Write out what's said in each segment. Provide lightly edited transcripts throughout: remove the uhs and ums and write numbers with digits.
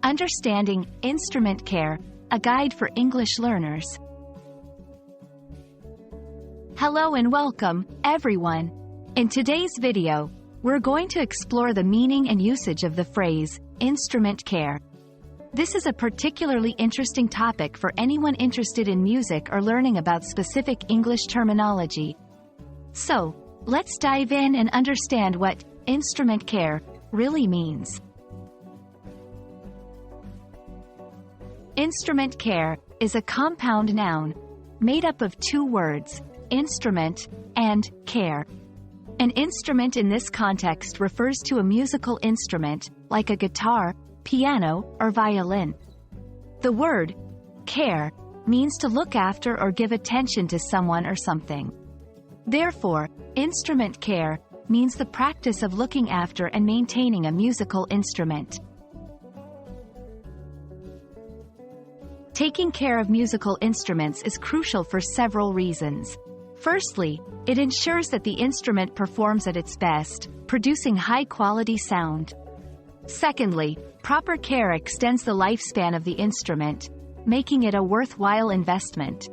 Understanding Instrument Care, a guide for English learners. Hello and welcome, everyone. In today's video, we're going to explore the meaning and usage of the phrase, instrument care. This is a particularly interesting topic for anyone interested in music or learning about specific English terminology. So, let's dive in and understand what instrument care really means. Instrument care is a compound noun made up of two words, instrument and care. An instrument in this context refers to a musical instrument, like a guitar, piano, or violin. The word care means to look after or give attention to someone or something. Therefore, instrument care means the practice of looking after and maintaining a musical instrument. Taking care of musical instruments is crucial for several reasons. Firstly, it ensures that the instrument performs at its best, producing high-quality sound. Secondly, proper care extends the lifespan of the instrument, making it a worthwhile investment.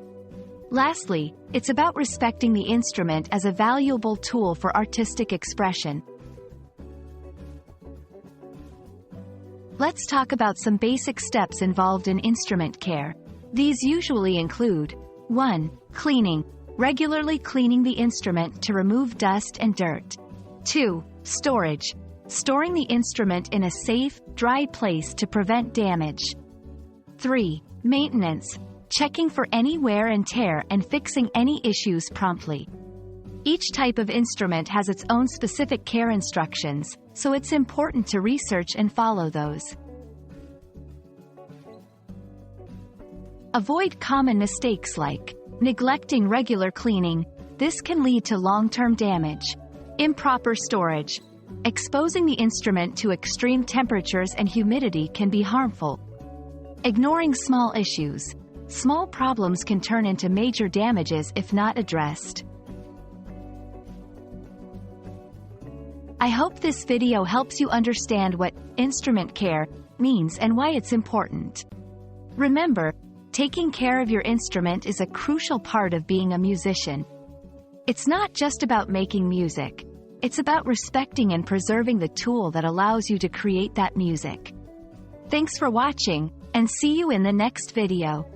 Lastly, it's about respecting the instrument as a valuable tool for artistic expression. Let's talk about some basic steps involved in instrument care. These usually include 1. Cleaning. Regularly cleaning the instrument to remove dust and dirt. 2. Storage. Storing the instrument in a safe, dry place to prevent damage. 3. Maintenance. Checking for any wear and tear and fixing any issues promptly. Each type of instrument has its own specific care instructions, so it's important to research and follow those. Avoid common mistakes like neglecting regular cleaning. This can lead to long-term damage. Improper storage. Exposing the instrument to extreme temperatures and humidity can be harmful. Ignoring small issues. Small problems can turn into major damages if not addressed. I hope this video helps you understand what instrument care means and why it's important. Remember, taking care of your instrument is a crucial part of being a musician. It's not just about making music. It's about respecting and preserving the tool that allows you to create that music. Thanks for watching, and see you in the next video.